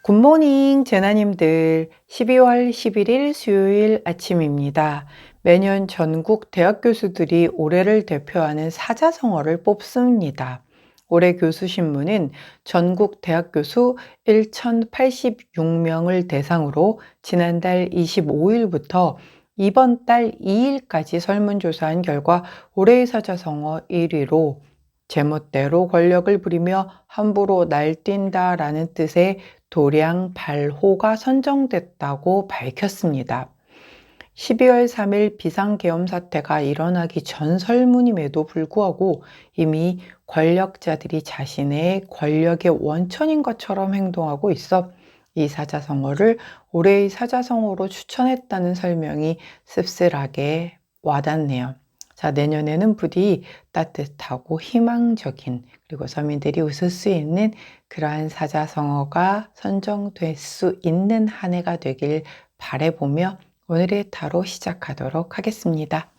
굿모닝 제나님들, 12월 11일 수요일 아침입니다. 매년 전국 대학 교수들이 올해를 대표하는 사자성어를 뽑습니다. 올해 교수신문은 전국 대학 교수 1,086명을 대상으로 지난달 25일부터 이번 달 2일까지 설문조사한 결과 올해의 사자성어 1위로 제멋대로 권력을 부리며 함부로 날뛴다라는 뜻의 도량발호가 선정됐다고 밝혔습니다. 12월 3일 비상계엄 사태가 일어나기 전 설문임에도 불구하고 이미 권력자들이 자신의 권력의 원천인 것처럼 행동하고 있어 이 사자성어를 올해의 사자성어로 추천했다는 설명이 씁쓸하게 와닿네요. 자, 내년에는 부디 따뜻하고 희망적인 그리고 서민들이 웃을 수 있는 그러한 사자성어가 선정될 수 있는 한 해가 되길 바라보며 오늘의 타로 시작하도록 하겠습니다.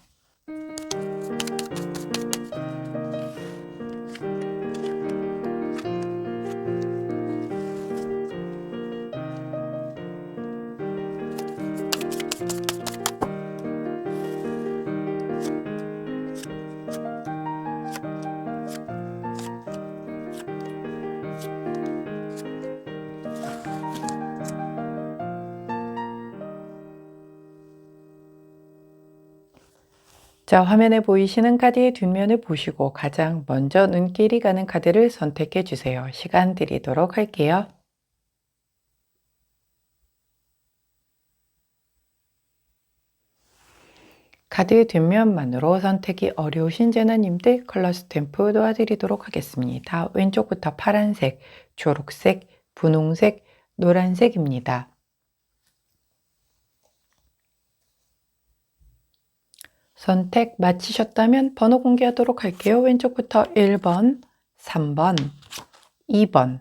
자, 화면에 보이시는 카드의 뒷면을 보시고 가장 먼저 눈길이 가는 카드를 선택해 주세요. 시간 드리도록 할게요. 카드 뒷면만으로 선택이 어려우신 제나님들 컬러 스탬프 도와드리도록 하겠습니다. 왼쪽부터 파란색, 초록색, 분홍색, 노란색입니다. 선택 마치셨다면 번호 공개하도록 할게요. 왼쪽부터 1번, 3번, 2번,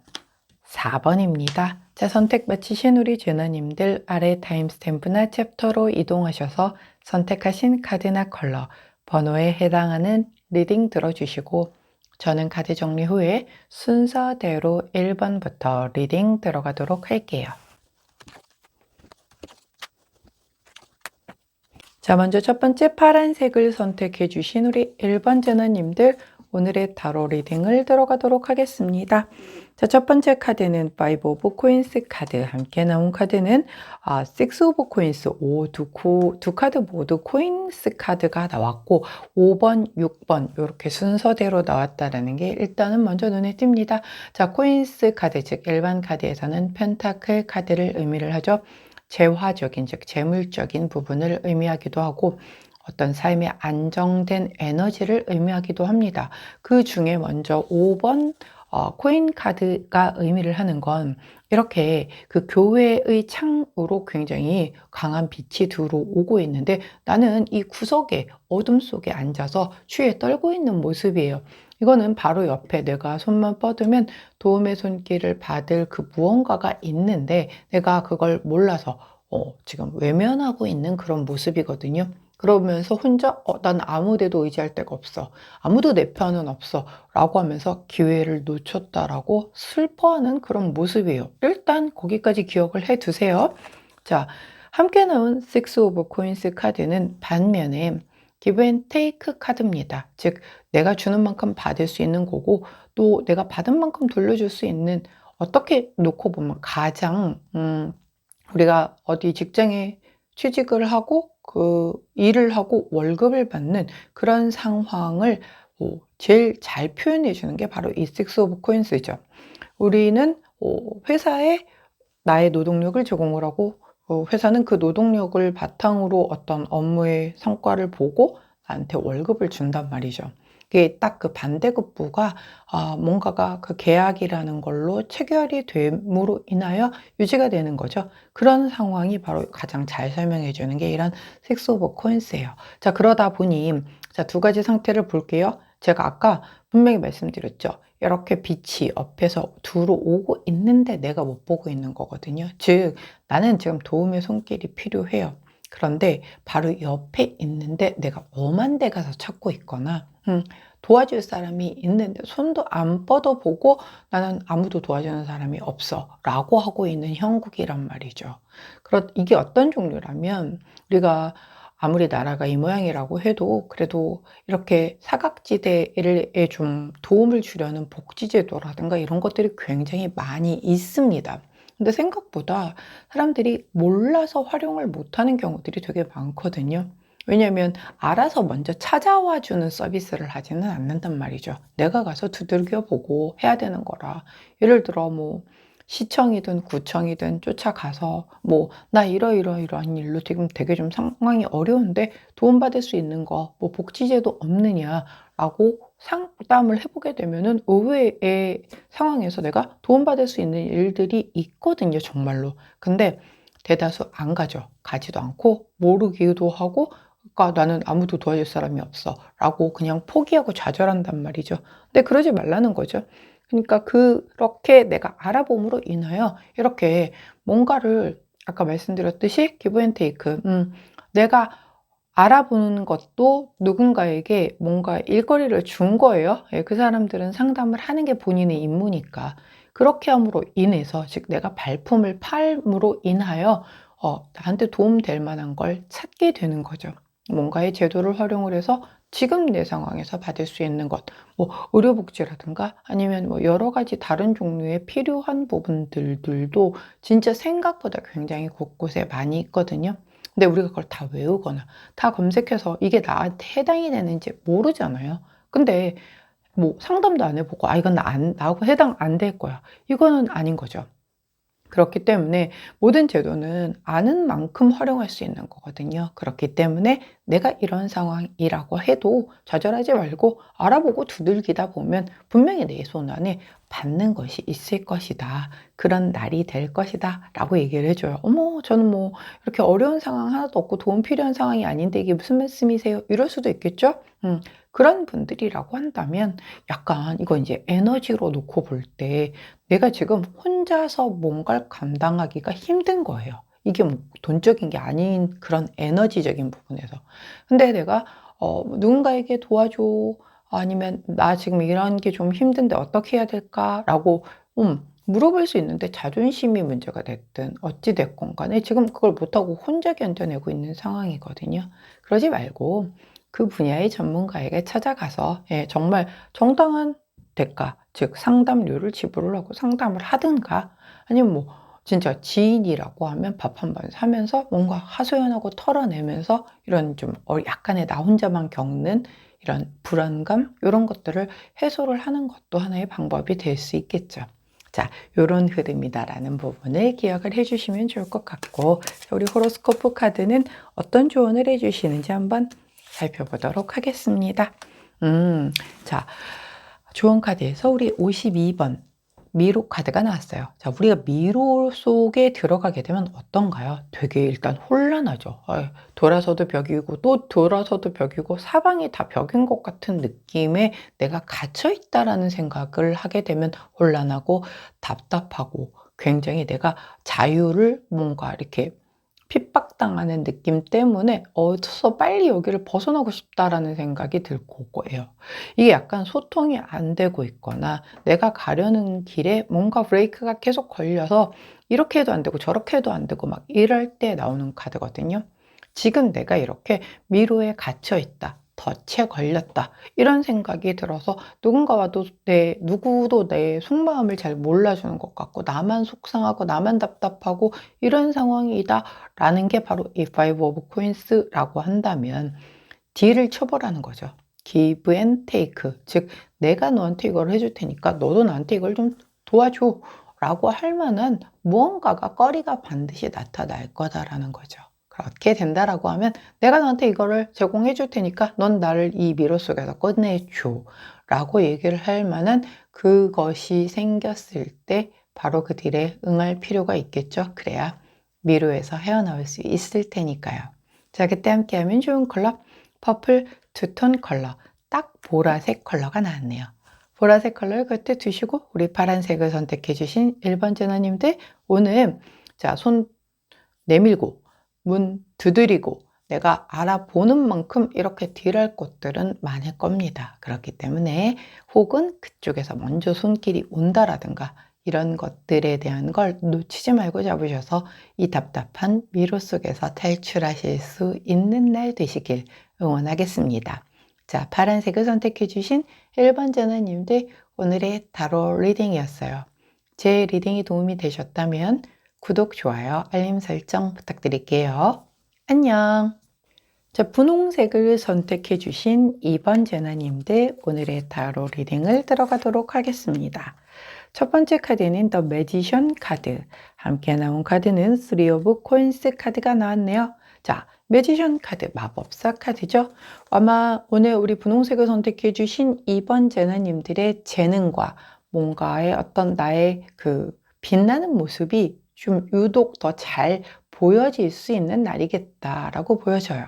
4번입니다. 자, 선택 마치신 우리 제나님들 아래 타임스탬프나 챕터로 이동하셔서 선택하신 카드나 컬러, 번호에 해당하는 리딩 들어주시고 저는 카드 정리 후에 순서대로 1번부터 리딩 들어가도록 할게요. 자, 먼저 첫 번째 파란색을 선택해 주신 우리 1번 제너님들 오늘의 타로 리딩을 들어가도록 하겠습니다. 자, 첫 번째 카드는 5 오브 코인스 카드, 함께 나온 카드는 6 오브 코인스, 두 카드 모두 코인스 카드가 나왔고 5번, 6번 이렇게 순서대로 나왔다는 게 일단은 먼저 눈에 띕니다. 자, 코인스 카드, 즉 일반 카드에서는 펜타클 카드를 의미를 하죠. 재화적인, 즉 재물적인 부분을 의미하기도 하고 어떤 삶의 안정된 에너지를 의미하기도 합니다. 그 중에 먼저 5번 코인 카드가 의미를 하는 건 이렇게 그 교회의 창으로 굉장히 강한 빛이 들어오고 있는데 나는 이 구석에 어둠 속에 앉아서 추위에 떨고 있는 모습이에요. 이거는 바로 옆에 내가 손만 뻗으면 도움의 손길을 받을 그 무언가가 있는데 내가 그걸 몰라서 지금 외면하고 있는 그런 모습이거든요. 그러면서 혼자 난 아무 데도 의지할 데가 없어. 아무도 내 편은 없어. 라고 하면서 기회를 놓쳤다라고 슬퍼하는 그런 모습이에요. 일단 거기까지 기억을 해 두세요. 자, 함께 나온 6 오브 코인스 카드는 반면에 give and take 카드입니다. 즉 내가 주는 만큼 받을 수 있는 거고 또 내가 받은 만큼 돌려줄 수 있는 어떻게 놓고 보면 가장 우리가 어디 직장에 취직을 하고 그 일을 하고 월급을 받는 그런 상황을 제일 잘 표현해 주는 게 바로 이 6 오브 코인스죠. 우리는 회사에 나의 노동력을 제공을 하고 회사는 그 노동력을 바탕으로 어떤 업무의 성과를 보고 나한테 월급을 준단 말이죠. 이게 딱 그 반대급부가 뭔가가 그 계약이라는 걸로 체결이 됨으로 인하여 유지가 되는 거죠. 그런 상황이 바로 가장 잘 설명해 주는 게 이런 6 오브 코인스예요. 자, 그러다 보니 자, 두 가지 상태를 볼게요. 제가 아까 분명히 말씀드렸죠. 이렇게 빛이 옆에서 들어오고 있는데 내가 못 보고 있는 거거든요. 즉 나는 지금 도움의 손길이 필요해요. 그런데 바로 옆에 있는데 내가 엄한 데 가서 찾고 있거나 도와줄 사람이 있는데 손도 안 뻗어보고 나는 아무도 도와주는 사람이 없어 라고 하고 있는 형국이란 말이죠. 이게 어떤 종류라면 우리가 아무리 나라가 이 모양이라고 해도 그래도 이렇게 사각지대에 좀 도움을 주려는 복지제도라든가 이런 것들이 굉장히 많이 있습니다. 근데 생각보다 사람들이 몰라서 활용을 못하는 경우들이 되게 많거든요. 왜냐하면 알아서 먼저 찾아와 주는 서비스를 하지는 않는단 말이죠. 내가 가서 두들겨 보고 해야 되는 거라. 예를 들어 뭐 시청이든 구청이든 쫓아가서 뭐 나 이러한 일로 지금 되게 좀 상황이 어려운데 도움받을 수 있는 거 뭐 복지제도 없느냐라고 상담을 해보게 되면은 의외의 상황에서 내가 도움받을 수 있는 일들이 있거든요, 정말로. 근데 대다수 안 가죠. 가지도 않고 모르기도 하고 그러니까 나는 아무도 도와줄 사람이 없어 라고 그냥 포기하고 좌절한단 말이죠. 근데 그러지 말라는 거죠. 그러니까 그렇게 내가 알아봄으로 인하여 이렇게 뭔가를 아까 말씀드렸듯이 기브 앤 테이크 내가 알아보는 것도 누군가에게 뭔가 일거리를 준 거예요. 예, 그 사람들은 상담을 하는 게 본인의 임무니까. 그렇게 함으로 인해서 즉 내가 발품을 팔므로 인하여 나한테 도움될 만한 걸 찾게 되는 거죠. 뭔가의 제도를 활용을 해서 지금 내 상황에서 받을 수 있는 것, 뭐 의료복지라든가 아니면 뭐 여러 가지 다른 종류의 필요한 부분들도 진짜 생각보다 굉장히 곳곳에 많이 있거든요. 근데 우리가 그걸 다 외우거나 다 검색해서 이게 나한테 해당이 되는지 모르잖아요. 근데 뭐 상담도 안 해보고 이건 나하고 해당 안 될 거야. 이거는 아닌 거죠. 그렇기 때문에 모든 제도는 아는 만큼 활용할 수 있는 거거든요. 그렇기 때문에 내가 이런 상황이라고 해도 좌절하지 말고 알아보고 두들기다 보면 분명히 내 손 안에 받는 것이 있을 것이다. 그런 날이 될 것이다. 라고 얘기를 해줘요. 어머, 저는 뭐 이렇게 어려운 상황 하나도 없고 도움 필요한 상황이 아닌데 이게 무슨 말씀이세요? 이럴 수도 있겠죠? 그런 분들이라고 한다면 약간 이거 이제 에너지로 놓고 볼 때 내가 지금 혼자서 뭔가를 감당하기가 힘든 거예요. 이게 뭐 돈적인 게 아닌 그런 에너지적인 부분에서. 근데 내가 누군가에게 도와줘. 아니면 나 지금 이런 게 좀 힘든데 어떻게 해야 될까라고 물어볼 수 있는데 자존심이 문제가 됐든 어찌 됐건 간에 지금 그걸 못하고 혼자 견뎌내고 있는 상황이거든요. 그러지 말고 그 분야의 전문가에게 찾아가서 정말 정당한 대가, 즉 상담료를 지불을 하고 상담을 하든가 아니면 뭐 진짜 지인이라고 하면 밥 한 번 사면서 뭔가 하소연하고 털어내면서 이런 좀 약간의 나 혼자만 겪는 이런 불안감 이런 것들을 해소를 하는 것도 하나의 방법이 될 수 있겠죠. 자, 요런 흐름이다라는 부분을 기억을 해주시면 좋을 것 같고 우리 호로스코프 카드는 어떤 조언을 해주시는지 한번 살펴보도록 하겠습니다. 자, 조언 카드에서 우리 52번 미로 카드가 나왔어요. 자, 우리가 미로 속에 들어가게 되면 어떤가요? 되게 일단 혼란하죠. 돌아서도 벽이고 또 돌아서도 벽이고 사방이 다 벽인 것 같은 느낌에 내가 갇혀 있다라는 생각을 하게 되면 혼란하고 답답하고 굉장히 내가 자유를 뭔가 이렇게 핍박당하는 느낌 때문에 어서 빨리 여기를 벗어나고 싶다라는 생각이 들 거예요. 이게 약간 소통이 안 되고 있거나 내가 가려는 길에 뭔가 브레이크가 계속 걸려서 이렇게 해도 안 되고 저렇게 해도 안 되고 막 이럴 때 나오는 카드거든요. 지금 내가 이렇게 미로에 갇혀 있다. 덫에 걸렸다. 이런 생각이 들어서 누구도 내 속마음을 잘 몰라주는 것 같고 나만 속상하고 나만 답답하고 이런 상황이다 라는 게 바로 이 Five of Coins라고 한다면 딜을 쳐보라는 거죠. Give and take. 즉 내가 너한테 이걸 해줄 테니까 너도 나한테 이걸 좀 도와줘 라고 할 만한 무언가가 꺼리가 반드시 나타날 거다라는 거죠. 그렇게 된다라고 하면 내가 너한테 이거를 제공해 줄 테니까 넌 나를 이 미로 속에서 꺼내줘 라고 얘기를 할 만한 그것이 생겼을 때 바로 그 딜에 응할 필요가 있겠죠. 그래야 미로에서 헤어나올 수 있을 테니까요. 자, 그때 함께하면 좋은 컬러 퍼플 투톤 컬러, 딱 보라색 컬러가 나왔네요. 보라색 컬러를 곁에 두시고 우리 파란색을 선택해 주신 1번 제너님들 오늘 자, 손 내밀고 문 두드리고 내가 알아보는 만큼 이렇게 딜할 곳들은 많을 겁니다. 그렇기 때문에 혹은 그쪽에서 먼저 손길이 온다라든가 이런 것들에 대한 걸 놓치지 말고 잡으셔서 이 답답한 미로 속에서 탈출하실 수 있는 날 되시길 응원하겠습니다. 자, 파란색을 선택해 주신 1번 전화님들, 오늘의 타로 리딩이었어요. 제 리딩이 도움이 되셨다면 구독, 좋아요, 알림 설정 부탁드릴게요. 안녕. 자, 분홍색을 선택해 주신 2번 제나님들, 오늘의 타로 리딩을 들어가도록 하겠습니다. 첫 번째 카드는 더 매지션 카드. 함께 나온 카드는 3 오브 코인스 카드가 나왔네요. 자, 매지션 카드, 마법사 카드죠. 아마 오늘 우리 분홍색을 선택해 주신 2번 제나님들의 재능과 뭔가의 어떤 나의 그 빛나는 모습이 좀 유독 더 잘 보여질 수 있는 날이겠다라고 보여져요.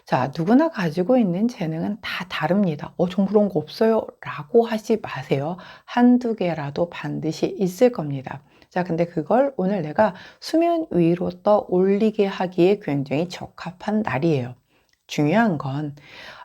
자, 누구나 가지고 있는 재능은 다 다릅니다. 전 그런 거 없어요 라고 하지 마세요. 한두 개라도 반드시 있을 겁니다. 자, 근데 그걸 오늘 내가 수면 위로 떠올리게 하기에 굉장히 적합한 날이에요. 중요한 건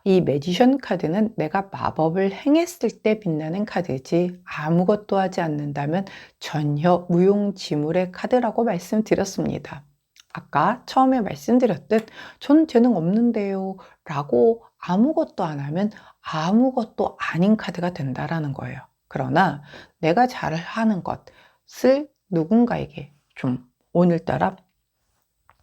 이 매지션 카드는 내가 마법을 행했을 때 빛나는 카드지 아무것도 하지 않는다면 전혀 무용지물의 카드라고 말씀드렸습니다. 아까 처음에 말씀드렸듯 전 재능 없는데요 라고 아무것도 안 하면 아무것도 아닌 카드가 된다라는 거예요. 그러나 내가 잘하는 것을 누군가에게 좀 오늘따라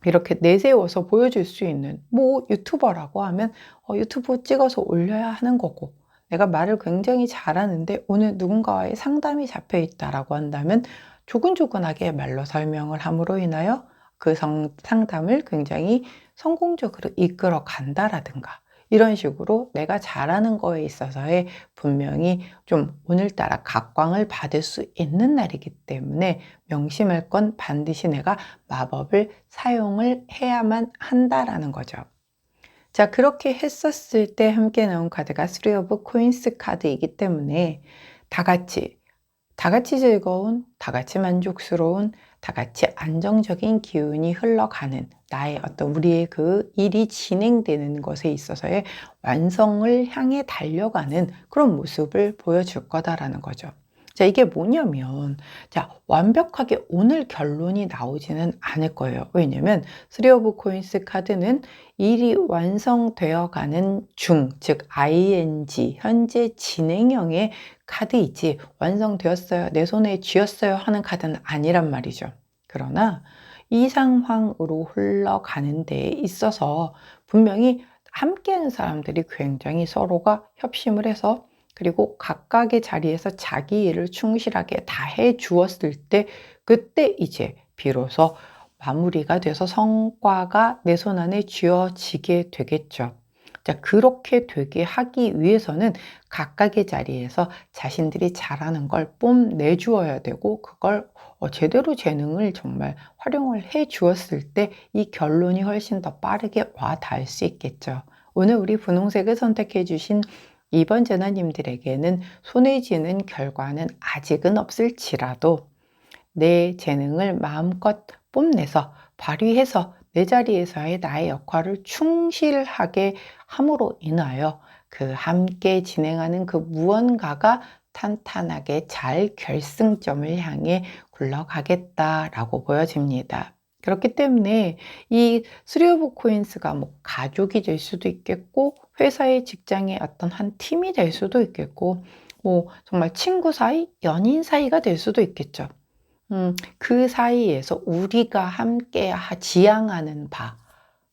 이렇게 내세워서 보여줄 수 있는 뭐 유튜버라고 하면 유튜브 찍어서 올려야 하는 거고, 내가 말을 굉장히 잘하는데 오늘 누군가와의 상담이 잡혀 있다라고 한다면 조근조근하게 말로 설명을 함으로 인하여 그 상담을 굉장히 성공적으로 이끌어 간다라든가 이런 식으로 내가 잘하는 거에 있어서의 분명히 좀 오늘따라 각광을 받을 수 있는 날이기 때문에 명심할 건 반드시 내가 마법을 사용을 해야만 한다라는 거죠. 자, 그렇게 했었을 때 함께 나온 카드가 3 오브 코인스 카드이기 때문에 다 같이 즐거운, 다 같이 만족스러운, 다 같이 안정적인 기운이 흘러가는 나의 어떤 우리의 그 일이 진행되는 것에 있어서의 완성을 향해 달려가는 그런 모습을 보여줄 거다라는 거죠. 자, 이게 뭐냐면, 자, 완벽하게 오늘 결론이 나오지는 않을 거예요. 왜냐면 3 오브 코인스 카드는 일이 완성되어 가는 중, 즉 ing, 현재 진행형의 카드이지 완성되었어요, 내 손에 쥐었어요 하는 카드는 아니란 말이죠. 그러나 이 상황으로 흘러가는 데에 있어서 분명히 함께하는 사람들이 굉장히 서로가 협심을 해서 그리고 각각의 자리에서 자기 일을 충실하게 다 해 주었을 때 그때 이제 비로소 마무리가 돼서 성과가 내 손 안에 쥐어지게 되겠죠. 자, 그렇게 되게 하기 위해서는 각각의 자리에서 자신들이 잘하는 걸 뽐내 주어야 되고 그걸 제대로 재능을 정말 활용을 해 주었을 때 이 결론이 훨씬 더 빠르게 와 닿을 수 있겠죠. 오늘 우리 분홍색을 선택해 주신 2번 제나님들에게는 손에 쥐는 결과는 아직은 없을지라도 내 재능을 마음껏 뽐내서 발휘해서 내 자리에서의 나의 역할을 충실하게 함으로 인하여 그 함께 진행하는 그 무언가가 탄탄하게 잘 결승점을 향해 굴러가겠다라고 보여집니다. 그렇기 때문에 이 3 오브 코인스가 뭐 가족이 될 수도 있겠고 회사의 직장의 어떤 한 팀이 될 수도 있겠고 뭐 정말 친구 사이, 연인 사이가 될 수도 있겠죠. 그 사이에서 우리가 함께 지향하는 바,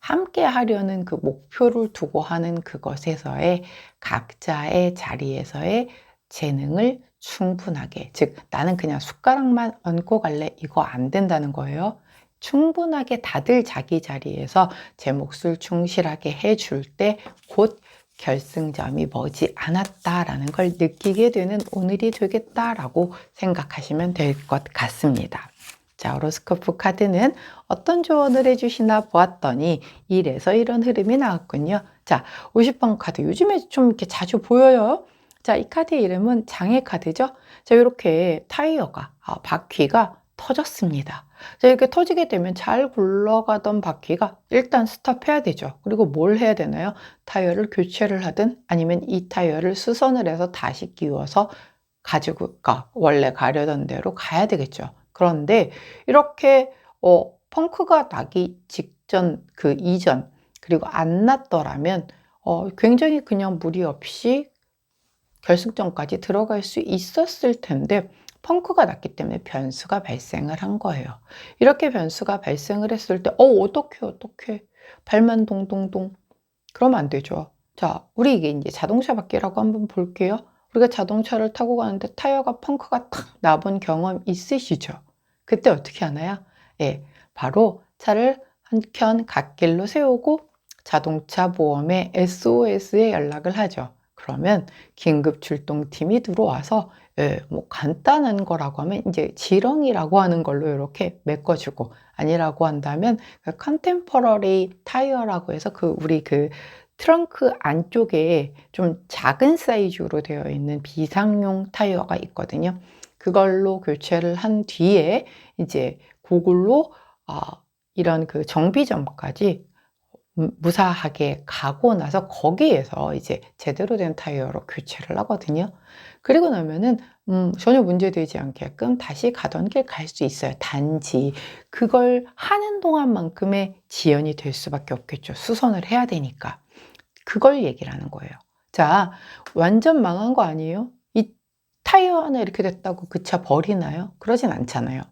함께 하려는 그 목표를 두고 하는 그것에서의 각자의 자리에서의 재능을 충분하게, 즉 나는 그냥 숟가락만 얹고 갈래, 이거 안 된다는 거예요. 충분하게 다들 자기 자리에서 제 몫을 충실하게 해줄 때 곧 결승점이 머지 않았다라는 걸 느끼게 되는 오늘이 되겠다라고 생각하시면 될 것 같습니다. 자, 호로스코프 카드는 어떤 조언을 해주시나 보았더니 이래서 이런 흐름이 나왔군요. 자, 50번 카드 요즘에 좀 이렇게 자주 보여요. 자, 이 카드의 이름은 장애 카드죠. 자, 이렇게 타이어가, 바퀴가 터졌습니다. 자, 이렇게 터지게 되면 잘 굴러가던 바퀴가 일단 스탑해야 되죠. 그리고 뭘 해야 되나요? 타이어를 교체를 하든 아니면 이 타이어를 수선을 해서 다시 끼워서 가지고 원래 가려던 대로 가야 되겠죠. 그런데 이렇게 펑크가 나기 직전 그 이전 그리고 안 났더라면 굉장히 그냥 무리 없이 결승점까지 들어갈 수 있었을 텐데 펑크가 났기 때문에 변수가 발생을 한 거예요. 이렇게 변수가 발생을 했을 때 어떡해 발만 동동동 그러면 안 되죠. 자, 우리 이게 이제 자동차 바퀴라고 한번 볼게요. 우리가 자동차를 타고 가는데 타이어가 펑크가 탁 나본 경험 있으시죠? 그때 어떻게 하나요? 예, 바로 차를 한켠 갓길로 세우고 자동차 보험에 SOS에 연락을 하죠. 그러면 긴급 출동팀이 들어와서 뭐 간단한 거라고 하면 이제 지렁이라고 하는 걸로 이렇게 메꿔주고 아니라고 한다면 그 컨템퍼러리 타이어라고 해서 우리 트렁크 안쪽에 좀 작은 사이즈로 되어 있는 비상용 타이어가 있거든요. 그걸로 교체를 한 뒤에 이제 그걸로 이런 정비점까지 무사하게 가고 나서 거기에서 이제 제대로 된 타이어로 교체를 하거든요. 그리고 나면은 전혀 문제되지 않게끔 다시 가던 길 갈 수 있어요. 단지 그걸 하는 동안만큼의 지연이 될 수밖에 없겠죠. 수선을 해야 되니까. 그걸 얘기를 하는 거예요. 자, 완전 망한 거 아니에요? 이 타이어 하나 이렇게 됐다고 그 차 버리나요? 그러진 않잖아요.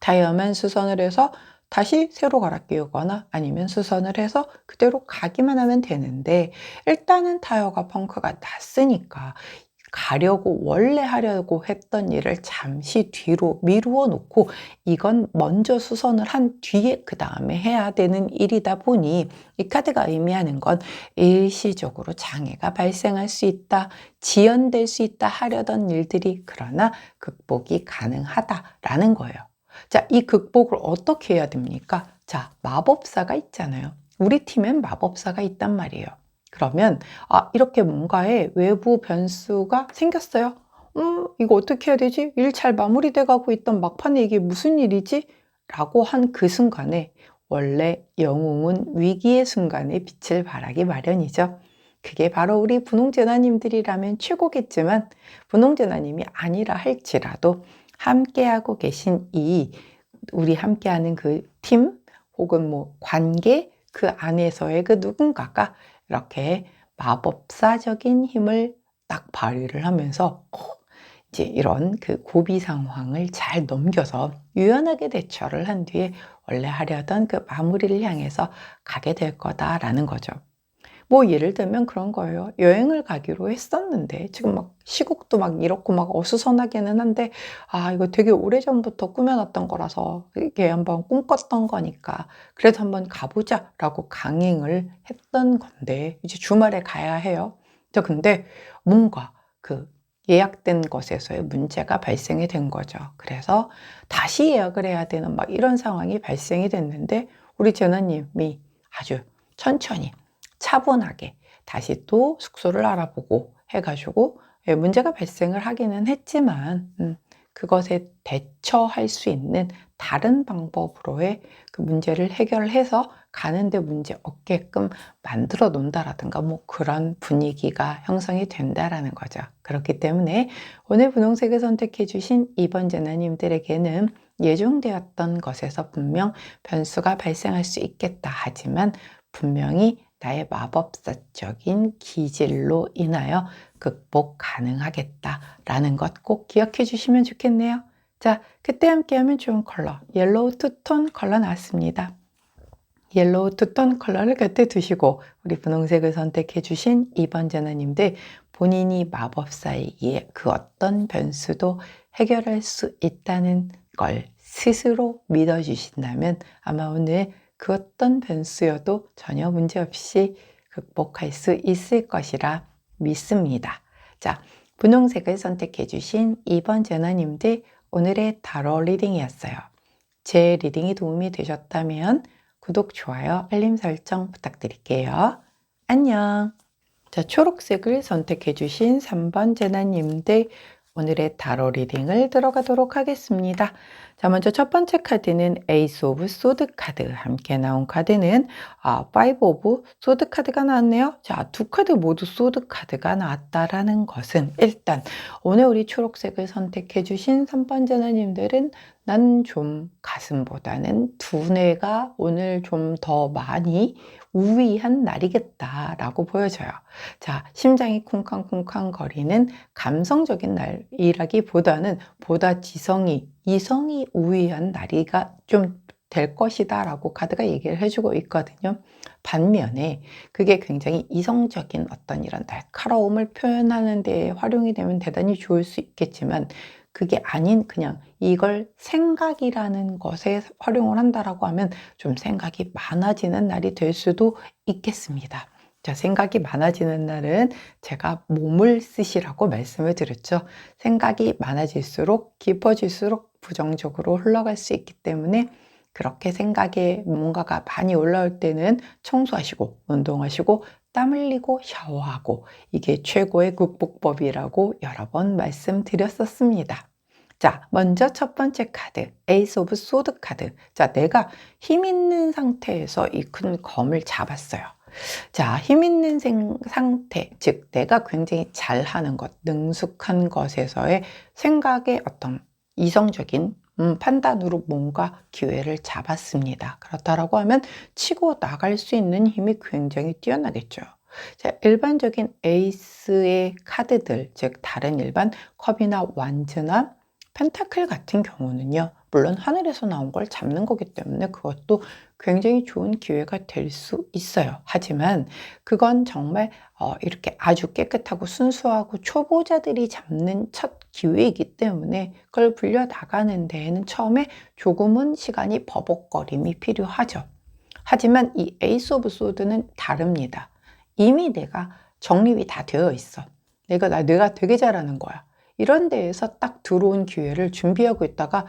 타이어만 수선을 해서 다시 새로 갈아 끼우거나 아니면 수선을 해서 그대로 가기만 하면 되는데 일단은 타이어가 펑크가 났으니까 원래 하려고 했던 일을 잠시 뒤로 미루어 놓고 이건 먼저 수선을 한 뒤에 그 다음에 해야 되는 일이다 보니 이 카드가 의미하는 건 일시적으로 장애가 발생할 수 있다, 지연될 수 있다 하려던 일들이 그러나 극복이 가능하다라는 거예요. 자, 이 극복을 어떻게 해야 됩니까? 자, 마법사가 있잖아요. 우리 팀엔 마법사가 있단 말이에요. 그러면 이렇게 뭔가에 외부 변수가 생겼어요. 이거 어떻게 해야 되지? 일 잘 마무리돼 가고 있던 막판에 이게 무슨 일이지? 라고 한 그 순간에 원래 영웅은 위기의 순간에 빛을 발하기 마련이죠. 그게 바로 우리 분홍제나님들이라면 최고겠지만 분홍제나님이 아니라 할지라도 함께하고 계신 우리 함께하는 그 팀 혹은 뭐 관계 그 안에서의 그 누군가가 이렇게 마법사적인 힘을 딱 발휘를 하면서 이제 이런 고비 상황을 잘 넘겨서 유연하게 대처를 한 뒤에 원래 하려던 그 마무리를 향해서 가게 될 거다라는 거죠. 뭐 예를 들면 그런 거예요. 여행을 가기로 했었는데 지금 막 시국도 막 이렇고 막 어수선하기는 한데 이거 되게 오래전부터 꾸며놨던 거라서 이게 한번 꿈꿨던 거니까 그래도 한번 가보자라고 강행을 했던 건데 이제 주말에 가야 해요. 근데 뭔가 예약된 것에서의 문제가 발생이 된 거죠. 그래서 다시 예약을 해야 되는 막 이런 상황이 발생이 됐는데 우리 제나님이 아주 천천히 차분하게 다시 또 숙소를 알아보고 해가지고 문제가 발생을 하기는 했지만 그것에 대처할 수 있는 다른 방법으로의 그 문제를 해결해서 가는데 문제 없게끔 만들어 놓는다라든가 뭐 그런 분위기가 형성이 된다라는 거죠. 그렇기 때문에 오늘 분홍색을 선택해 주신 2번 제나님들에게는 예정되었던 것에서 분명 변수가 발생할 수 있겠다 하지만 분명히 나의 마법사적인 기질로 인하여 극복 가능하겠다라는 것 꼭 기억해 주시면 좋겠네요. 자, 그때 함께하면 좋은 컬러 옐로우 투톤 컬러 나왔습니다. 옐로우 투톤 컬러를 곁에 두시고 우리 분홍색을 선택해 주신 2번 제나님들 본인이 마법사이기에 그 어떤 변수도 해결할 수 있다는 걸 스스로 믿어주신다면 아마 오늘 그 어떤 변수여도 전혀 문제없이 극복할 수 있을 것이라 믿습니다. 자, 분홍색을 선택해 주신 2번 제나님들 오늘의 타로 리딩이었어요. 제 리딩이 도움이 되셨다면 구독, 좋아요, 알림 설정 부탁드릴게요. 안녕. 자, 초록색을 선택해 주신 3번 제나님들 오늘의 타로 리딩을 들어가도록 하겠습니다. 자, 먼저 첫 번째 카드는 에이스 오브 소드 카드. 함께 나온 카드는 파이브 오브 소드 카드가 나왔네요. 자, 두 카드 모두 소드 카드가 나왔다라는 것은 일단 오늘 우리 초록색을 선택해 주신 3번째 누님들은 난 좀 가슴보다는 두뇌가 오늘 좀 더 많이 우위한 날이겠다라고 보여져요. 자, 심장이 쿵쾅쿵쾅 거리는 감성적인 날이라기보다는 보다 이성이 우위한 날이가 좀 될 것이다 라고 카드가 얘기를 해주고 있거든요. 반면에 그게 굉장히 이성적인 어떤 이런 날카로움을 표현하는 데 활용이 되면 대단히 좋을 수 있겠지만 그게 아닌 그냥 이걸 생각이라는 것에 활용을 한다라고 하면 좀 생각이 많아지는 날이 될 수도 있겠습니다. 자, 생각이 많아지는 날은 제가 몸을 쓰시라고 말씀을 드렸죠. 생각이 많아질수록 깊어질수록 부정적으로 흘러갈 수 있기 때문에 그렇게 생각에 뭔가가 많이 올라올 때는 청소하시고 운동하시고 땀 흘리고 샤워하고 이게 최고의 극복법이라고 여러 번 말씀드렸었습니다. 자, 먼저 첫 번째 카드, 에이스 오브 소드 카드. 자, 내가 힘 있는 상태에서 이 큰 검을 잡았어요. 자, 힘 있는 상태, 즉 내가 굉장히 잘하는 것, 능숙한 것에서의 생각의 어떤 이성적인 판단으로 뭔가 기회를 잡았습니다. 그렇다라고 하면 치고 나갈 수 있는 힘이 굉장히 뛰어나겠죠. 자, 일반적인 에이스의 카드들, 즉 다른 일반 컵이나 완즈나 펜타클 같은 경우는요, 물론 하늘에서 나온 걸 잡는 거기 때문에 그것도 굉장히 좋은 기회가 될 수 있어요. 하지만 그건 정말 이렇게 아주 깨끗하고 순수하고 초보자들이 잡는 첫 기회이기 때문에 그걸 불려나가는 데에는 처음에 조금은 시간이 버벅거림이 필요하죠. 하지만 이 에이스 오브 소드는 다릅니다. 이미 내가 정립이 다 되어 있어. 내가 되게 잘하는 거야. 이런 데에서 딱 들어온 기회를 준비하고 있다가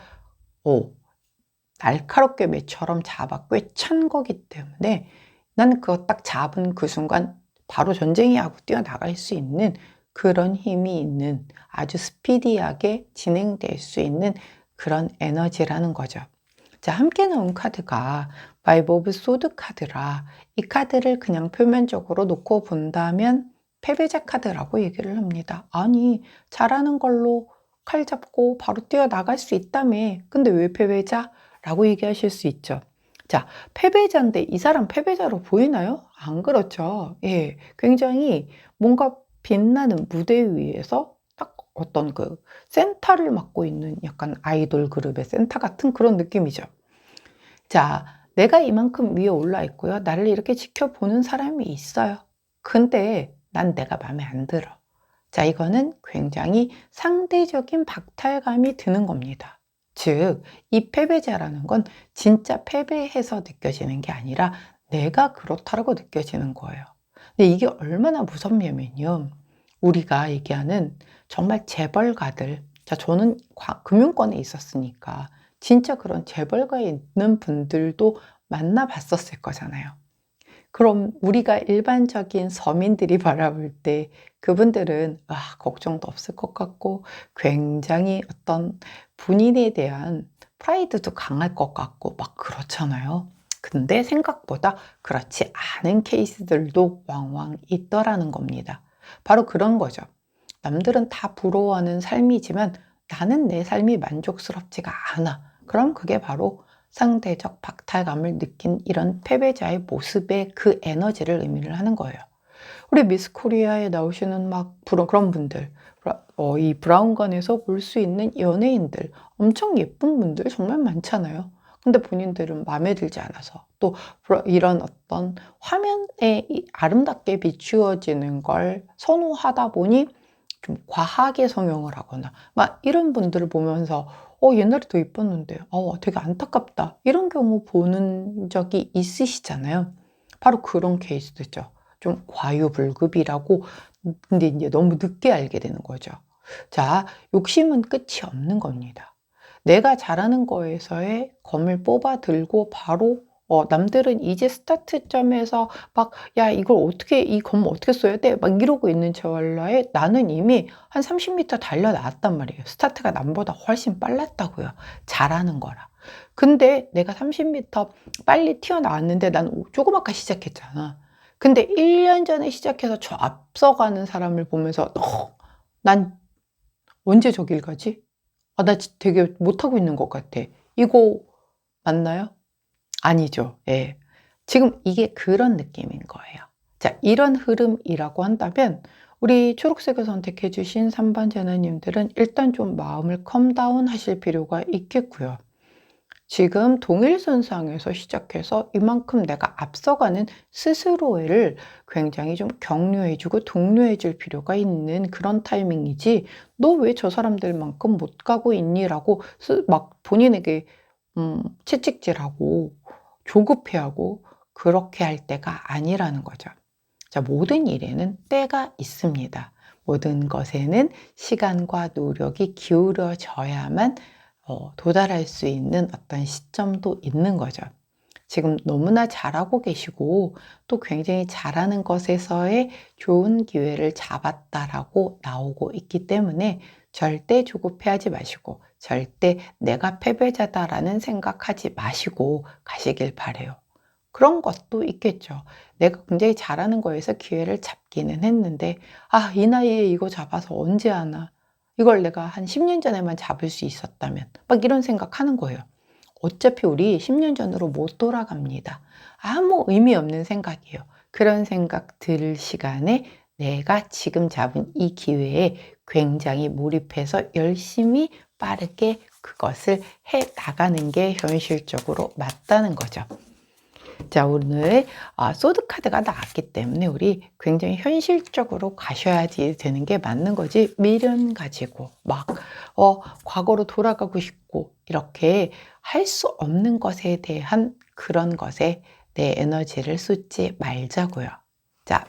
날카롭게 매처럼 잡아 꿰찬 거기 때문에 나는 그거 딱 잡은 그 순간 바로 전쟁이 하고 뛰어나갈 수 있는 그런 힘이 있는 아주 스피디하게 진행될 수 있는 그런 에너지라는 거죠. 자, 함께 나온 카드가 파이브 오브 소드 카드라 이 카드를 그냥 표면적으로 놓고 본다면 패배자 카드라고 얘기를 합니다. 아니, 잘하는 걸로 칼 잡고 바로 뛰어나갈 수 있다며. 근데 왜 패배자? 라고 얘기하실 수 있죠. 자, 패배자인데 이 사람 패배자로 보이나요? 안 그렇죠. 예, 굉장히 뭔가 빛나는 무대 위에서 딱 어떤 그 센터를 맡고 있는 약간 아이돌 그룹의 센터 같은 그런 느낌이죠. 자, 내가 이만큼 위에 올라 있고요. 나를 이렇게 지켜보는 사람이 있어요. 근데 난 내가 마음에 안 들어. 자, 이거는 굉장히 상대적인 박탈감이 드는 겁니다. 즉, 이 패배자라는 건 진짜 패배해서 느껴지는 게 아니라 내가 그렇다라고 느껴지는 거예요. 근데 이게 얼마나 무섭냐면요. 우리가 얘기하는 정말 재벌가들, 자, 저는 금융권에 있었으니까 진짜 그런 재벌가에 있는 분들도 만나봤었을 거잖아요. 그럼 우리가 일반적인 서민들이 바라볼 때 그분들은 걱정도 없을 것 같고 굉장히 어떤 본인에 대한 프라이드도 강할 것 같고 막 그렇잖아요. 근데 생각보다 그렇지 않은 케이스들도 왕왕 있더라는 겁니다. 바로 그런 거죠. 남들은 다 부러워하는 삶이지만 나는 내 삶이 만족스럽지가 않아. 그럼 그게 바로 상대적 박탈감을 느낀 이런 패배자의 모습의 그 에너지를 의미를 하는 거예요. 우리 미스 코리아에 나오시는 막 그런 분들, 이 브라운관에서 볼 수 있는 연예인들, 엄청 예쁜 분들 정말 많잖아요. 근데 본인들은 마음에 들지 않아서 또 이런 어떤 화면에 아름답게 비추어지는 걸 선호하다 보니 좀 과하게 성형을 하거나 막 이런 분들을 보면서 옛날에 더 이뻤는데 되게 안타깝다 이런 경우 보는 적이 있으시잖아요. 바로 그런 케이스죠. 좀 과유불급이라고. 근데 이제 너무 늦게 알게 되는 거죠. 자, 욕심은 끝이 없는 겁니다. 내가 잘하는 거에서의 검을 뽑아 들고 바로 남들은 이제 스타트점에서 막 "야 이걸 어떻게 이 검 어떻게 써야 돼?" 막 이러고 있는 찰나에 나는 이미 한 30m 달려 나왔단 말이에요. 스타트가 남보다 훨씬 빨랐다고요, 잘하는 거라. 근데 내가 30m 빨리 튀어나왔는데 난 조그맣게 시작했잖아. 근데 1년 전에 시작해서 저 앞서가는 사람을 보면서 '난 언제 저길 가지? 나 되게 못하고 있는 것 같아.' 이거 맞나요? 아니죠. 예. 지금 이게 그런 느낌인 거예요. 자, 이런 흐름이라고 한다면 우리 초록색을 선택해 주신 3번 제너님들은 일단 좀 마음을 컴다운 하실 필요가 있겠고요. 지금 동일선상에서 시작해서 이만큼 내가 앞서가는 스스로를 굉장히 좀 격려해 주고 독려해 줄 필요가 있는 그런 타이밍이지, "너 왜 저 사람들만큼 못 가고 있니?"라고 막 본인에게 채찍질하고 조급해하고 그렇게 할 때가 아니라는 거죠. 자, 모든 일에는 때가 있습니다. 모든 것에는 시간과 노력이 기울어져야만 도달할 수 있는 어떤 시점도 있는 거죠. 지금 너무나 잘하고 계시고 또 굉장히 잘하는 것에서의 좋은 기회를 잡았다라고 나오고 있기 때문에 절대 조급해하지 마시고 절대 내가 패배자다라는 생각하지 마시고 가시길 바래요. 그런 것도 있겠죠. 내가 굉장히 잘하는 거에서 기회를 잡기는 했는데 '아 이 나이에 이거 잡아서 언제 하나. 이걸 내가 한 10년 전에만 잡을 수 있었다면.' 막 이런 생각하는 거예요. 어차피 우리 10년 전으로 못 돌아갑니다. 아무 의미 없는 생각이에요. 그런 생각 들 시간에 내가 지금 잡은 이 기회에 굉장히 몰입해서 열심히 빠르게 그것을 해 나가는 게 현실적으로 맞다는 거죠. 자, 오늘 소드 카드가 나왔기 때문에 우리 굉장히 현실적으로 가셔야지 되는 게 맞는 거지, 미련 가지고 막 과거로 돌아가고 싶고 이렇게 할 수 없는 것에 대한 그런 것에 내 에너지를 쏟지 말자고요. 자,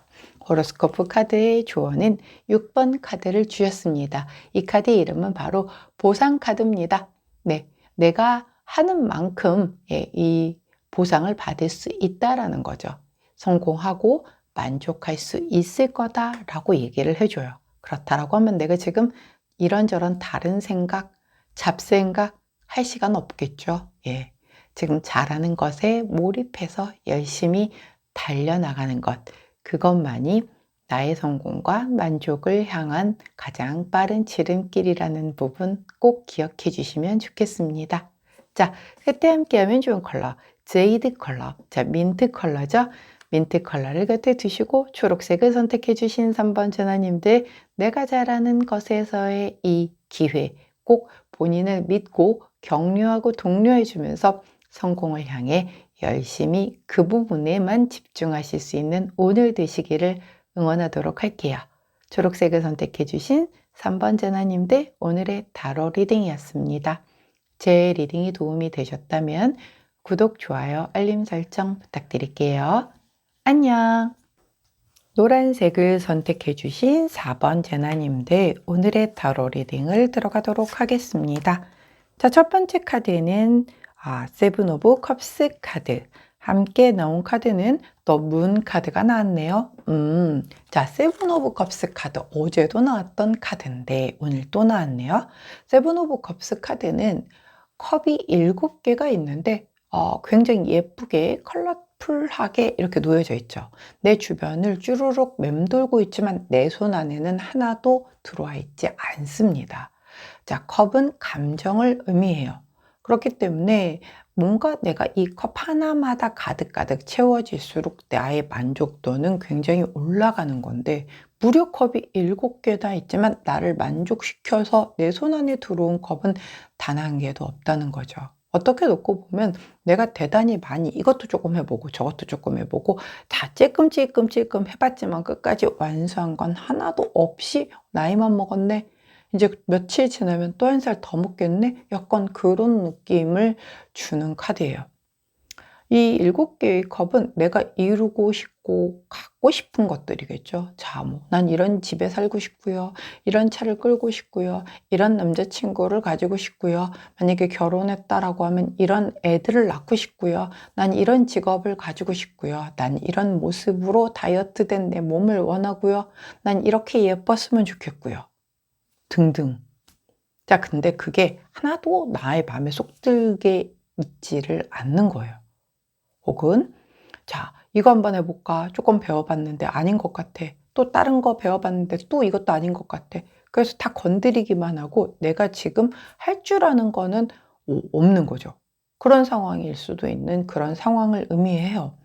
호로스코프 카드의 조언은 6번 카드를 주셨습니다. 이 카드의 이름은 바로 보상 카드입니다. 네, 내가 하는 만큼 이 보상을 받을 수 있다라는 거죠. 성공하고 만족할 수 있을 거다라고 얘기를 해줘요. 그렇다라고 하면 내가 지금 이런저런 다른 생각, 잡생각 할 시간 없겠죠. 예. 지금 잘하는 것에 몰입해서 열심히 달려나가는 것, 그것만이 나의 성공과 만족을 향한 가장 빠른 지름길이라는 부분 꼭 기억해 주시면 좋겠습니다. 자, 그때 함께하면 좋은 컬러, 제이드 컬러, 자, 민트 컬러죠. 민트 컬러를 곁에 두시고 초록색을 선택해 주신 3번 전화님들, 내가 잘하는 것에서의 이 기회 꼭 본인을 믿고 격려하고 독려해 주면서 성공을 향해 열심히 그 부분에만 집중하실 수 있는 오늘 되시기를 응원하도록 할게요. 초록색을 선택해 주신 3번 전화님들, 오늘의 타로 리딩이었습니다. 제 리딩이 도움이 되셨다면 구독, 좋아요, 알림 설정 부탁드릴게요. 안녕. 노란색을 선택해 주신 4번 제나님들, 오늘의 타로 리딩을 들어가도록 하겠습니다. 자, 첫 번째 카드는 세븐 오브 컵스 카드. 함께 나온 카드는 더 문 카드가 나왔네요. 자, 세븐 오브 컵스 카드 어제도 나왔던 카드인데 오늘 또 나왔네요. 세븐 오브 컵스 카드는 컵이 7개가 있는데 굉장히 예쁘게 컬러풀하게 이렇게 놓여져 있죠. 내 주변을 쭈루룩 맴돌고 있지만 내 손 안에는 하나도 들어와 있지 않습니다. 자, 컵은 감정을 의미해요. 그렇기 때문에 뭔가 내가 이 컵 하나마다 가득가득 채워질수록 나의 만족도는 굉장히 올라가는 건데, 무려 컵이 7개나 있지만 나를 만족시켜서 내 손 안에 들어온 컵은 단 한 개도 없다는 거죠. 어떻게 놓고 보면 내가 대단히 많이 이것도 조금 해보고 저것도 조금 해보고 다 찔끔찔끔찔끔 해봤지만 끝까지 완수한 건 하나도 없이 나이만 먹었네, 이제 며칠 지나면 또 한 살 더 먹겠네? 약간 그런 느낌을 주는 카드예요. 이 7개의 컵은 내가 이루고 싶고 갖고 싶은 것들이겠죠. 자, 난 이런 집에 살고 싶고요. 이런 차를 끌고 싶고요. 이런 남자친구를 가지고 싶고요. 만약에 결혼했다라고 하면 이런 애들을 낳고 싶고요. 난 이런 직업을 가지고 싶고요. 난 이런 모습으로 다이어트된 내 몸을 원하고요. 난 이렇게 예뻤으면 좋겠고요. 등등. 자, 근데 그게 하나도 나의 마음에 쏙 들게 있지를 않는 거예요. 혹은 자, 이거 한번 해볼까? 조금 배워봤는데 아닌 것 같아. 또 다른 거 배워봤는데 또 이것도 아닌 것 같아. 그래서 다 건드리기만 하고 내가 지금 할 줄 아는 거는 없는 거죠. 그런 상황일 수도 있는 그런 상황을 의미해요.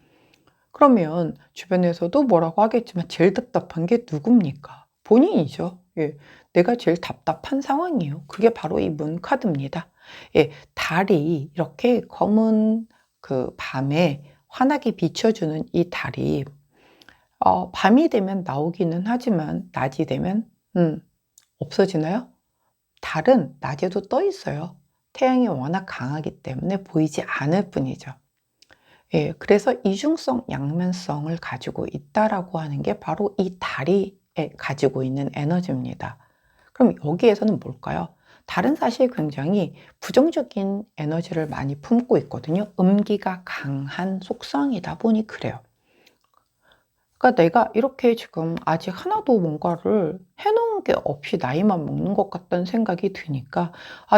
그러면 주변에서도 뭐라고 하겠지만 제일 답답한 게 누굽니까? 본인이죠. 예, 내가 제일 답답한 상황이에요. 그게 바로 이 문카드입니다. 예, 달이 이렇게 검은 그 밤에 환하게 비춰주는 이 달이 밤이 되면 나오기는 하지만 낮이 되면 없어지나요? 달은 낮에도 떠 있어요. 태양이 워낙 강하기 때문에 보이지 않을 뿐이죠. 예, 그래서 이중성 양면성을 가지고 있다라고 하는 게 바로 이 달이 가지고 있는 에너지입니다. 그럼 여기에서는 뭘까요? 달은 사실 굉장히 부정적인 에너지를 많이 품고 있거든요. 음기가 강한 속성이다 보니 그래요. 그러니까 내가 이렇게 지금 아직 하나도 뭔가를 해놓은 게 없이 나이만 먹는 것 같다는 생각이 드니까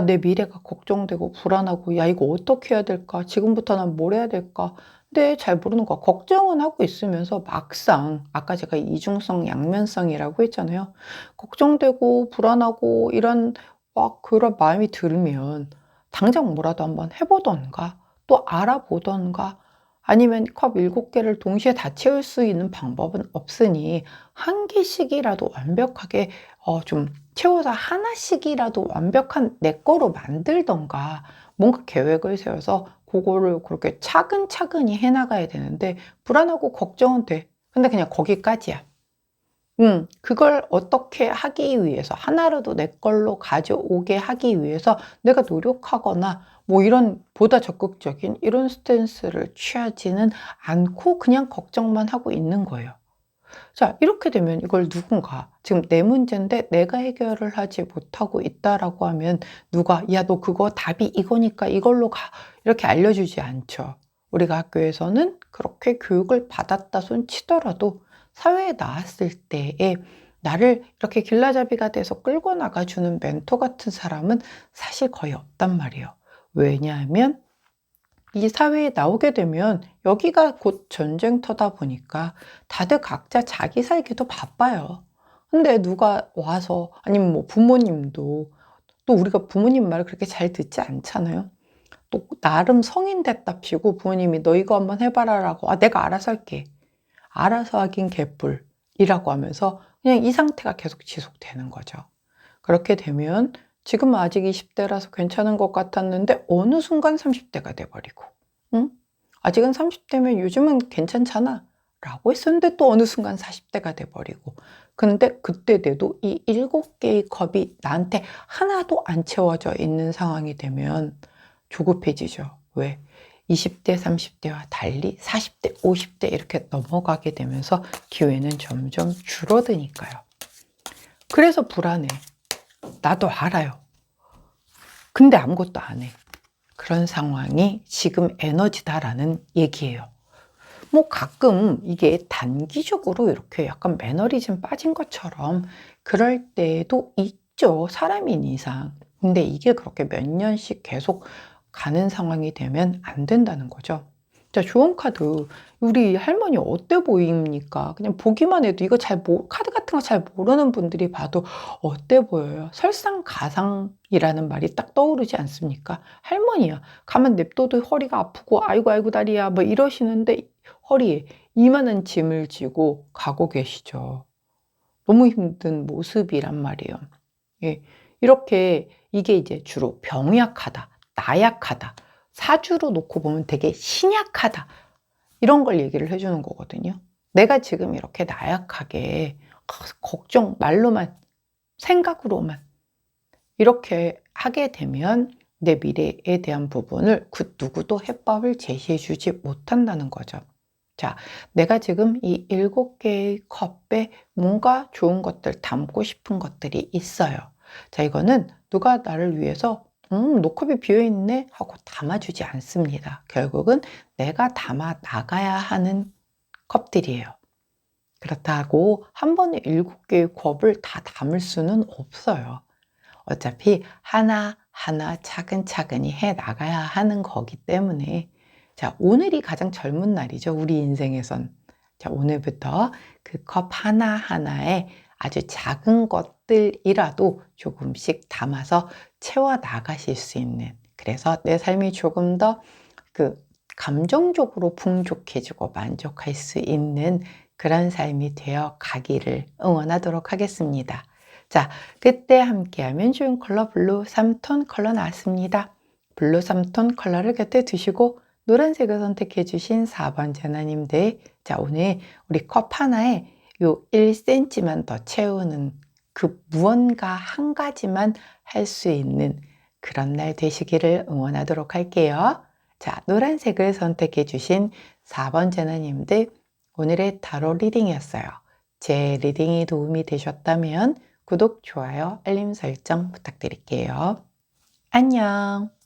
내 미래가 걱정되고 불안하고 야 이거 어떻게 해야 될까? 지금부터 난 뭘 해야 될까? 근데 잘 모르는 거야. 걱정은 하고 있으면서 막상 아까 제가 이중성 양면성이라고 했잖아요. 걱정되고 불안하고 이런 막 그런 마음이 들면 당장 뭐라도 한번 해보던가 또 알아보던가 아니면 컵 7개를 동시에 다 채울 수 있는 방법은 없으니 한 개씩이라도 완벽하게 좀 채워서 하나씩이라도 완벽한 내 거로 만들던가 뭔가 계획을 세워서 그거를 그렇게 차근차근히 해나가야 되는데 불안하고 걱정은 돼. 근데 그냥 거기까지야. 그걸 어떻게 하기 위해서 하나라도 내 걸로 가져오게 하기 위해서 내가 노력하거나 뭐 이런 보다 적극적인 이런 스탠스를 취하지는 않고 그냥 걱정만 하고 있는 거예요. 자, 이렇게 되면 이걸 누군가 지금 내 문제인데 내가 해결을 하지 못하고 있다라고 하면 누가 야, 너 그거 답이 이거니까 이걸로 가 이렇게 알려주지 않죠. 우리가 학교에서는 그렇게 교육을 받았다 손 치더라도 사회에 나왔을 때에 나를 이렇게 길라잡이가 돼서 끌고 나가주는 멘토 같은 사람은 사실 거의 없단 말이에요. 왜냐하면 이 사회에 나오게 되면 여기가 곧 전쟁터다 보니까 다들 각자 자기 살기도 바빠요. 근데 누가 와서 아니면 뭐 부모님도 또 우리가 부모님 말을 그렇게 잘 듣지 않잖아요. 또 나름 성인 됐답시고 부모님이 너 이거 한번 해봐라라고 내가 알아서 할게. 알아서 하긴 개뿔이라고 하면서 그냥 이 상태가 계속 지속되는 거죠. 그렇게 되면 지금은 아직 20대라서 괜찮은 것 같았는데 어느 순간 30대가 돼버리고 응? 아직은 30대면 요즘은 괜찮잖아 라고 했었는데 또 어느 순간 40대가 돼버리고 근데 그때 돼도 이 7개의 컵이 나한테 하나도 안 채워져 있는 상황이 되면 조급해지죠. 왜? 20대, 30대와 달리 40대, 50대 이렇게 넘어가게 되면서 기회는 점점 줄어드니까요. 그래서 불안해. 나도 알아요. 근데 아무것도 안 해. 그런 상황이 지금 에너지다라는 얘기예요. 뭐 가끔 이게 단기적으로 이렇게 약간 매너리즘 빠진 것처럼 그럴 때도 있죠. 사람인 이상. 근데 이게 그렇게 몇 년씩 계속 가는 상황이 되면 안 된다는 거죠. 자, 좋은 카드. 우리 할머니 어때 보입니까? 그냥 보기만 해도 이거 카드 같은 거 잘 모르는 분들이 봐도 어때 보여요? 설상가상이라는 말이 딱 떠오르지 않습니까? 할머니야. 가만 냅둬도 허리가 아프고 아이고 아이고 다리야 뭐 이러시는데 허리에 이만한 짐을 지고 가고 계시죠. 너무 힘든 모습이란 말이에요. 예, 이렇게 이게 이제 주로 병약하다, 나약하다, 사주로 놓고 보면 되게 신약하다 이런 걸 얘기를 해주는 거거든요. 내가 지금 이렇게 나약하게 걱정 말로만 생각으로만 이렇게 하게 되면 내 미래에 대한 부분을 그 누구도 해법을 제시해 주지 못한다는 거죠. 자, 내가 지금 이 7개의 컵에 뭔가 좋은 것들, 담고 싶은 것들이 있어요. 자, 이거는 누가 나를 위해서 녹컵이 비어있네 하고 담아주지 않습니다. 결국은 내가 담아 나가야 하는 컵들이에요. 그렇다고 한 번에 7개의 컵을 다 담을 수는 없어요. 어차피 하나하나 차근차근히 해 나가야 하는 거기 때문에 자, 오늘이 가장 젊은 날이죠. 우리 인생에선. 자, 오늘부터 그 컵 하나하나에 아주 작은 것들이라도 조금씩 담아서 채워 나가실 수 있는, 그래서 내 삶이 조금 더 감정적으로 풍족해지고 만족할 수 있는 그런 삶이 되어 가기를 응원하도록 하겠습니다. 자, 그때 함께하면 좋은 컬러 블루 3톤 컬러 나왔습니다. 블루 3톤 컬러를 곁에 두시고 노란색을 선택해 주신 4번 재나님들, 자, 오늘 우리 컵 하나에 요 1cm만 더 채우는 그 무언가 한 가지만 할 수 있는 그런 날 되시기를 응원하도록 할게요. 자, 노란색을 선택해 주신 4번 재나님들, 오늘의 타로 리딩이었어요. 제 리딩이 도움이 되셨다면 구독, 좋아요, 알림 설정 부탁드릴게요. 안녕.